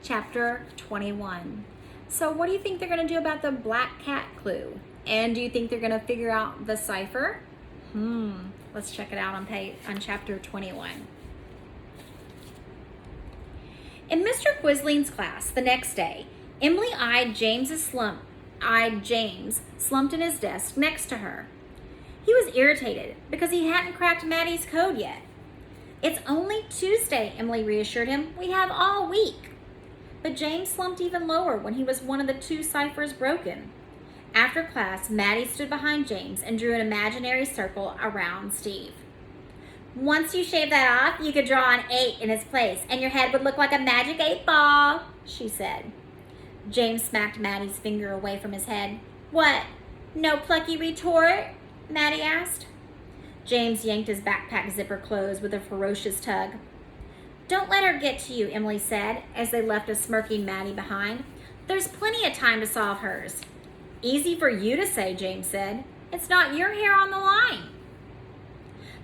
chapter 21. So what do you think they're going to do about the black cat clue? And do you think they're going to figure out the cipher? Let's check it out on chapter 21. In Mr. Quisling's class the next day, Emily eyed James slumped in his desk next to her. He was irritated because he hadn't cracked Maddie's code yet. "It's only Tuesday," Emily reassured him. "We have all week." But James slumped even lower when he was one of the two ciphers broken. After class, Maddie stood behind James and drew an imaginary circle around Steve. "Once you shave that off, you could draw an 8 in its place, and your head would look like a magic 8-ball, she said. James smacked Maddie's finger away from his head. "What, no plucky retort?" Maddie asked. James yanked his backpack zipper closed with a ferocious tug. "Don't let her get to you," Emily said, as they left a smirking Maddie behind. "There's plenty of time to solve hers." "Easy for you to say," James said. "It's not your hair on the line."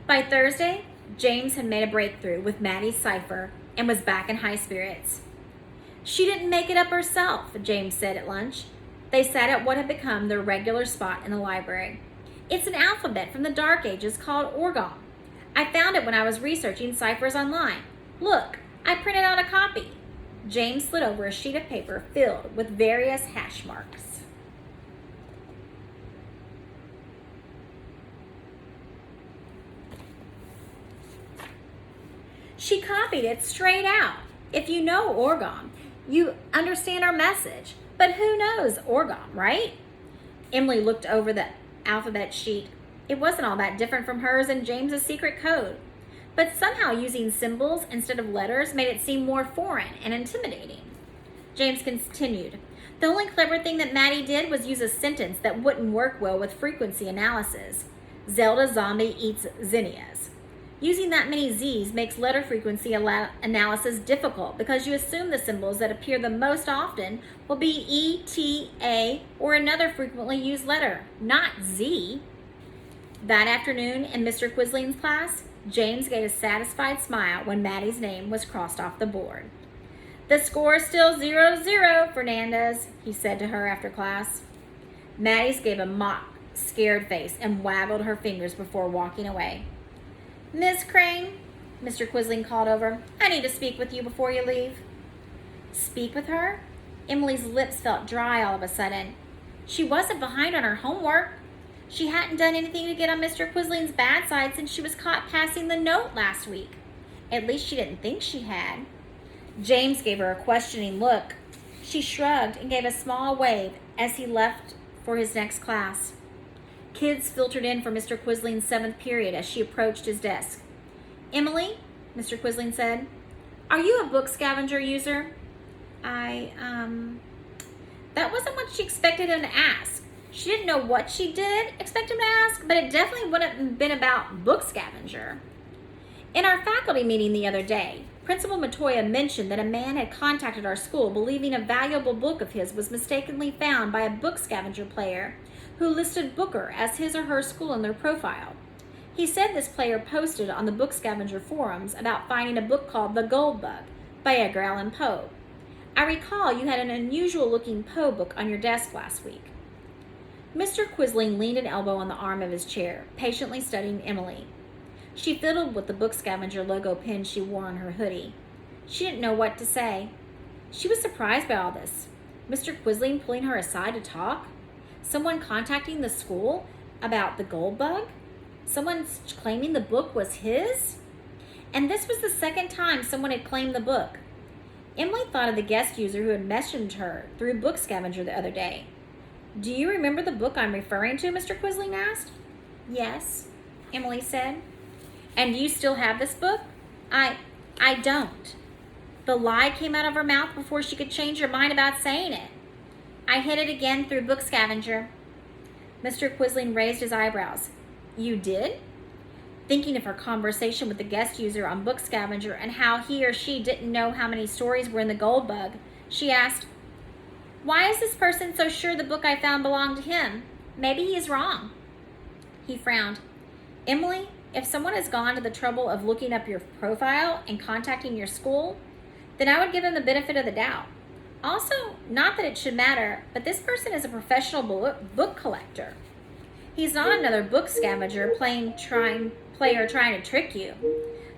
By Thursday, James had made a breakthrough with Maddie's cipher and was back in high spirits. "She didn't make it up herself," James said at lunch. They sat at what had become their regular spot in the library. "It's an alphabet from the Dark Ages called Orgon. I found it when I was researching ciphers online. Look, I printed out a copy." James slid over a sheet of paper filled with various hash marks. "She copied it straight out. If you know Orgon, you understand our message. But who knows Orgon, right?" Emily looked over the alphabet sheet. It wasn't all that different from hers and James's secret code. But somehow using symbols instead of letters made it seem more foreign and intimidating. James continued. "The only clever thing that Maddie did was use a sentence that wouldn't work well with frequency analysis. Zelda zombie eats zinnias. Using that many Z's makes letter frequency analysis difficult because you assume the symbols that appear the most often will be E, T, A, or another frequently used letter, not Z." That afternoon in Mr. Quisling's class, James gave a satisfied smile when Maddie's name was crossed off the board. "The score's still 0-0, Fernandez," he said to her after class. Maddie gave a mock, scared face and waggled her fingers before walking away. "Miss Crane," Mr. Quisling called over, "I need to speak with you before you leave." Speak with her? Emily's lips felt dry all of a sudden. She wasn't behind on her homework. She hadn't done anything to get on Mr. Quisling's bad side since she was caught passing the note last week. At least she didn't think she had. James gave her a questioning look. She shrugged and gave a small wave as he left for his next class. Kids filtered in for Mr. Quisling's 7th period as she approached his desk. "Emily," Mr. Quisling said, "are you a book scavenger user?" That wasn't what she expected him to ask. She didn't know what she did expect him to ask, but it definitely wouldn't have been about book scavenger. In our faculty meeting the other day, Principal Matoya mentioned that a man had contacted our school believing a valuable book of his was mistakenly found by a book scavenger player who listed Booker as his or her school in their profile. He said this player posted on the book scavenger forums about finding a book called The Gold Bug by Edgar Allan Poe. I recall you had an unusual looking Poe book on your desk last week. Mr. Quisling leaned an elbow on the arm of his chair, patiently studying Emily. She fiddled with the book scavenger logo pin she wore on her hoodie. She didn't know what to say. She was surprised by all this. Mr. Quisling pulling her aside to talk? Someone contacting the school about the gold bug? Someone claiming the book was his? And this was the second time someone had claimed the book. Emily thought of the guest user who had messaged her through Book Scavenger the other day. "Do you remember the book I'm referring to?" Mr. Quisling asked. "Yes," Emily said. "And you still have this book?" I don't." The lie came out of her mouth before she could change her mind about saying it. "I hid it again through Book Scavenger." Mr. Quisling raised his eyebrows. "You did?" Thinking of her conversation with the guest user on Book Scavenger and how he or she didn't know how many stories were in the gold bug, she asked, "Why is this person so sure the book I found belonged to him? Maybe he's wrong." He frowned. "Emily, if someone has gone to the trouble of looking up your profile and contacting your school, then I would give him the benefit of the doubt. Also, not that it should matter, but this person is a professional book collector. He's not another book scavenger trying to trick you.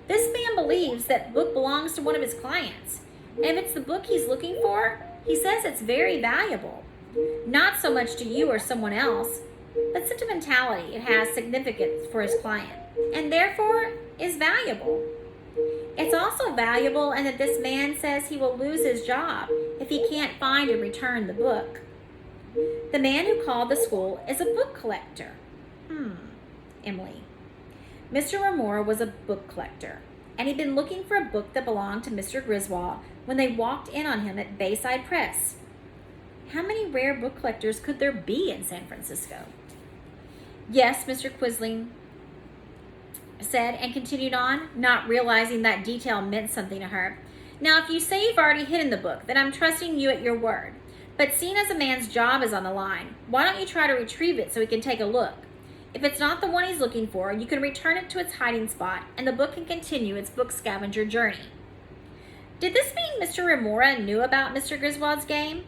This man believes that book belongs to one of his clients. And if it's the book he's looking for, he says it's very valuable. Not so much to you or someone else, but sentimentality. It has significance for his client, and therefore is valuable. It's also valuable in that this man says he will lose his job if he can't find and return the book. The man who called the school is a book collector. Emily. Mr. Remora was a book collector, and he'd been looking for a book that belonged to Mr. Griswold when they walked in on him at Bayside Press. How many rare book collectors could there be in San Francisco? Yes, Mr. Quisling said, and continued on, not realizing that detail meant something to her. Now, if you say you've already hidden the book, then I'm trusting you at your word. But seeing as a man's job is on the line, why don't you try to retrieve it so he can take a look? If it's not the one he's looking for, you can return it to its hiding spot, and the book can continue its book scavenger journey. Did this mean Mr. Remora knew about Mr. Griswold's game?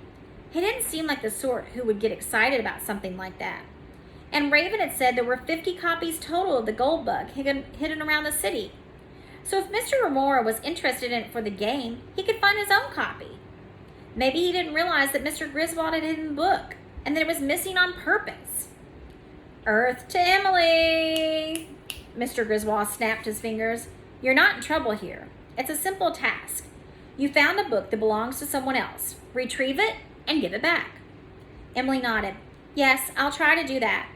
He didn't seem like the sort who would get excited about something like that. And Raven had said there were 50 copies total of the Gold Bug hidden around the city. So if Mr. Remora was interested in it for the game, he could find his own copy. Maybe he didn't realize that Mr. Griswold had hidden the book, and that it was missing on purpose. Earth to Emily! Mr. Griswold snapped his fingers. You're not in trouble here. It's a simple task. You found a book that belongs to someone else. Retrieve it and give it back. Emily nodded. Yes, I'll try to do that.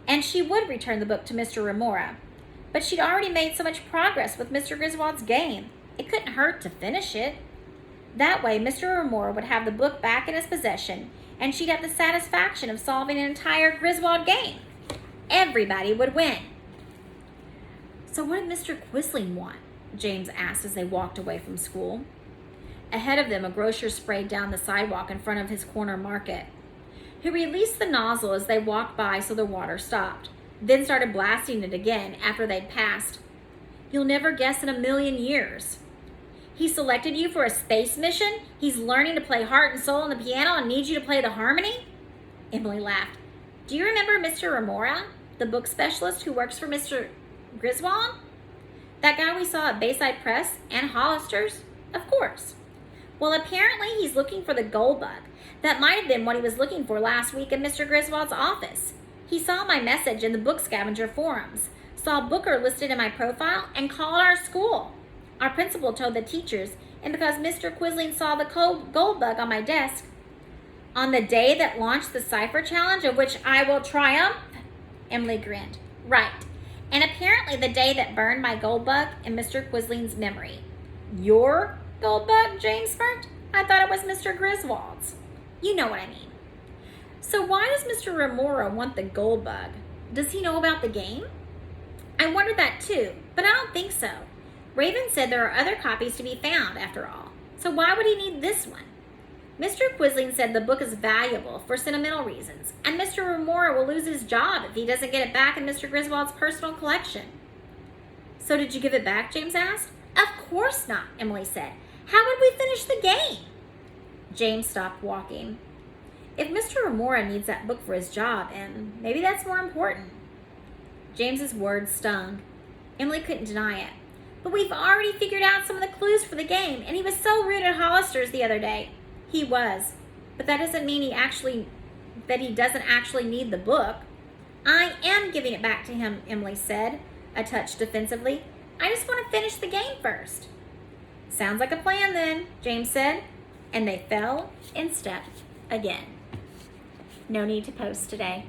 And she would return the book to Mr. Remora. But she'd already made so much progress with Mr. Griswold's game. It couldn't hurt to finish it. That way, Mr. Remora would have the book back in his possession, and she'd have the satisfaction of solving an entire Griswold game. Everybody would win. So what did Mr. Quisling want? James asked as they walked away from school. Ahead of them, a grocer sprayed down the sidewalk in front of his corner market. He released the nozzle as they walked by so the water stopped, then started blasting it again after they'd passed. You'll never guess in a million years. He selected you for a space mission? He's learning to play heart and soul on the piano and needs you to play the harmony? Emily laughed. Do you remember Mr. Remora, the book specialist who works for Mr. Griswold? That guy we saw at Bayside Press and Hollister's? Of course. Well, apparently he's looking for the Gold Bug. That might have been what he was looking for last week in Mr. Griswold's office. He saw my message in the Book Scavenger forums, saw Booker listed in my profile, and called our school. Our principal told the teachers, and because Mr. Quisling saw the Gold Bug on my desk, on the day that launched the Cipher Challenge, of which I will triumph, Emily grinned. Right. And apparently the day that burned my Gold Bug in Mr. Quisling's memory. Your Gold Bug, James smirked? I thought it was Mr. Griswold's. You know what I mean. So why does Mr. Remora want the Gold Bug? Does he know about the game? I wondered that too, but I don't think so. Raven said there are other copies to be found, after all. So why would he need this one? Mr. Quisling said the book is valuable for sentimental reasons, and Mr. Remora will lose his job if he doesn't get it back in Mr. Griswold's personal collection. So did you give it back, James asked. Of course not, Emily said. How would we finish the game? James stopped walking. If Mr. Remora needs that book for his job, and maybe that's more important. James's words stung. Emily couldn't deny it. But we've already figured out some of the clues for the game, and he was so rude at Hollister's the other day. He was. But that doesn't mean that he doesn't actually need the book. I am giving it back to him, Emily said, a touch defensively. I just want to finish the game first. Sounds like a plan then, James said, and they fell in step again. No need to post today.